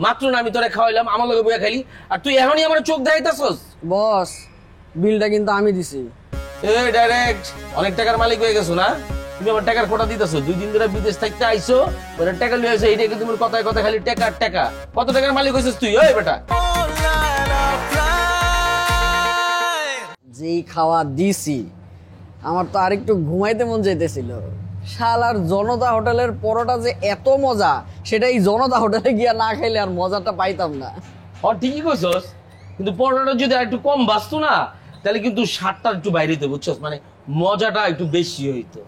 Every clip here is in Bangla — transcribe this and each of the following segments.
মাত্র না আমি তোরে খাওয়াইলাম, আমার লগে বইয়া খাইলি, আর তুই এখনই আমার চোখ দেখাইতাছস। বস, বিলটা কিন্তু আমি দিছি। ডাইরেক্ট অনেক টাকার মালিক হয়ে গেছো না? তুমি আমার টাকার কোটা দিতেছো। 2 দিন ধরে বিদেশ থাকতে আইছো, ওরা টাকা নিয়ে আসো, এইটা কিন্তু তোমার কথায় কথা খালি টাকা টাকা। কত টাকার মালিক হয়েছিস তুই? ওই বেটা, যেই খাওয়া দিছি আমার তো আরেকটু ঘুমাইতে মন চাইতেছিল। শালার জনতা হোটেলের পরোটা যে এত মজা, সেটা এই জনতা হোটেলে গিয়া না খাইলে আর মজাটা পাইতাম না। ঠিকই কইছস, কিন্তু পরোটাটা যদি আর একটু কম বাঁচতো না, তাহলে কিন্তু স্বাদটা একটু বাইরে হইতো, বুঝছস? মানে মজাটা একটু বেশি হইতো।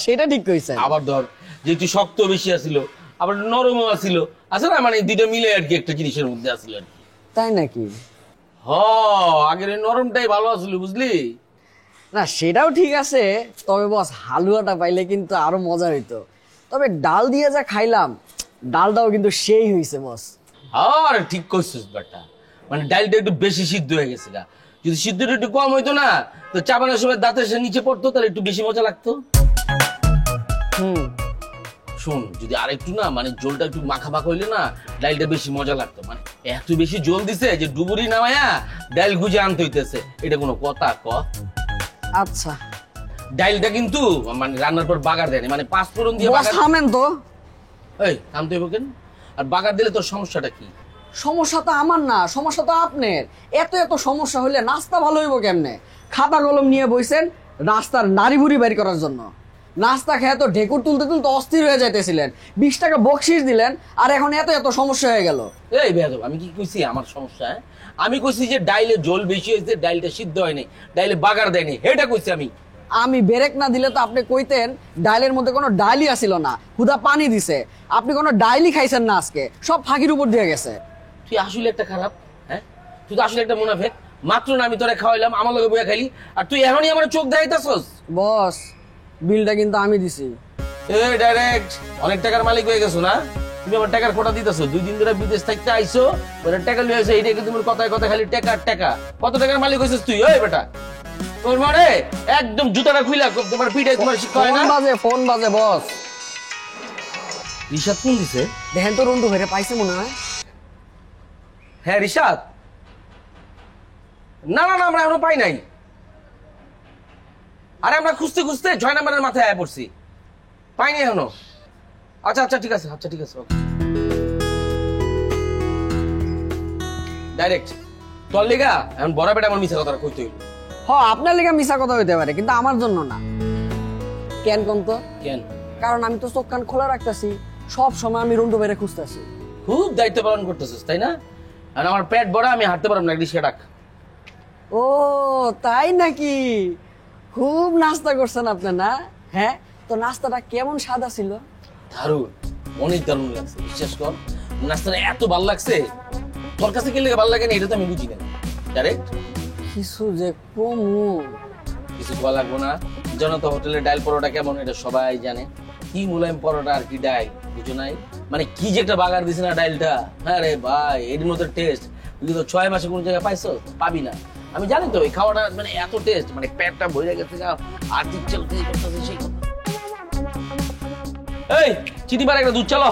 সেটা ঠিক কইছেন। আবার ধর যে একটু শক্ত বেশি আছিল, আবার নরমও আছিল, আছে না, মানে দুইটা মিলে আর কি একটা জিনিসের মধ্যে আছিল আর কি। তাই নাকি? আগের নরমটাই ভালো আছিল, বুঝলি? না সেটাও ঠিক আছে, তবে বস হালুয়াটা পাইলে কিন্তু আরো মজা হইতো। তবে ডাল দিয়ে যা খাইলাম, ডালটাও কিন্তু সেই হইছে বস। আর ঠিক করছিস বেটা, মানে ডালটা একটু বেশি সিদ্ধ হয়ে গেছে গা। যদি সিদ্ধটা একটু কম হইতো না, তো চাবানোর সময় দাঁতের সে নিচে পড়তো, তাহলে একটু বেশি মজা লাগতো। শোন, যদি আর একটু না, মানে জলটা একটু মাখা মাখা হইলে না, ডালটা বেশি মজা লাগতো। মানে এত বেশি জল দিছে যে ডুবুরি নামায়া ডাল গুজে আনতে হইতেছে, এটা কোনো কথা? আচ্ছা, ডালটা কিন্তু মানে রান্নার পর বাগার দেয়নি, মানে 5 ফোড়ন দিয়ে বাগার। থামেন তো। এই থামতে হইব কেন? আর বাগার দিলে তোর সমস্যাটা কি? সমস্যা তো আমার না, সমস্যা তো আপনার। এত এত সমস্যা হইলে নাস্তা ভালো হইব কেমনে? খাতা কলম নিয়ে বইছেন রাস্তার নারী বুড়ি বের করার জন্য। নাস্তা খেয়ে তো ঢেকুর তুলতে তুলতে অস্থির হয়ে যাইতেছিলেন, 20 টাকা বকশিস দিলেন, আর এখন এত এত সমস্যা হয়ে গেল। এই বেয়াদব, আমি কি কইছি আমার সমস্যা? আমি কইছি যে ডাইলে জল বেশি হয়েছে, ডাইলটা সিদ্ধ হয় নাই, ডাইলে বাগার দেয়নি, এটা কইছি আমি। আমি ব্রেক না দিলে তো আপনি কইতেন ডাইলের মধ্যে কোনো ডাইলই আসিল না, হুদা পানি দিছে। আপনি কোনো ডাইলই খাইছেন না, আজকে সব ফাঁকির উপর দিয়ে গেছে। তুই আসলে একটা খারাপ, তুই তো আসলে একটা মুনাফেক। মাত্র না আমি তোরে খাওয়াইলাম, আমার লগে বইয়া খাইলি, আর তুই এখনই আমার চোখ দেখাইতাছস। বস, বিলটা কিন্তু আমি দিছি। ডাইরেক্ট অনেক টাকার মালিক হয়ে গেছো না? তুমি আমার টাকার কোটা দিতেছো। 2 দিন ধরে বিদেশ থাকতে আইছো, ওরা টাকা নিয়ে আসো, এইটা কিন্তু তোমার কথায় কথা খালি টাকা টাকা। কত টাকার মালিক হয়েছিস তুই? ওই বেটা, তোর মানে একদম জুতাটা খুইলা তোমার পিঠে তোমার শিক্ষা হয় না। ফোন বাজে বস। রিশাদ ফোন দিছে? দেখেন তো, রন্টু ভাইরা পাইছে মনে হয়। হ্যাঁ রিশাদ, না না না, আমরা এখনো পাই নাই। আরে আমরা খুঁজতে খুঁজতে 6 নম্বরের মাথায় আয়া পড়ছি, পাইনি এখনো। আচ্ছা আচ্ছা ঠিক আছে, আচ্ছা ঠিক আছে। ডাইরেক্ট তোর লিগা এখন বড় বেটা আমার মিছা কথা কইতে হইল। আপনার লেগে মিছা কথা হইতে পারে, কিন্তু আমার জন্য না। কেন কোন তো? কেন? কারণ আমি তো চোখ কান খোলা রাখতেছি, সব সময় আমি রন্টু ভাইরা খুঁজতেছি। খুব দায়িত্ব পালন করতেছিস, তাই না? আর আমার পেট বড়, আমি হাঁটতে পারবো না, রিক্সা ডাক। ও তাই নাকি? খুব নাস্তা করছেন আপনি না? হ্যাঁ, তো নাস্তাটা কেমন স্বাদ ছিল? দারুণ, অনেক দারুণ লাগছে, বিশ্বাস কর। নাস্তাটা এত ভালো লাগছে, তোর কাছে কি লেগে ভালো লাগে না এটা তো আমি বুঝি না। ডাইরেক্ট কিছু যে কমু। কিছু বলা লাগবো না। জনতা হোটেলের ডাল পরোটা কেমন এটা সবাই জানে। কি মুলায়ম পরোটা আর কি ডাল, বুঝো নাই? মানে কি যে একটা বাগার দিছে না ডালটা, আরে ভাই এর মতো টেস্ট তুই তো 6 মাসে কোন জায়গায় পাইছো? পাবি না। আমি জানি তো এই খাওয়াটা মানে এত টেস্ট, মানে পেটটা ভরে গেছে, আর দিচ্ছে সেই কথা। এই চিনি পারে একটা দুধ চালো।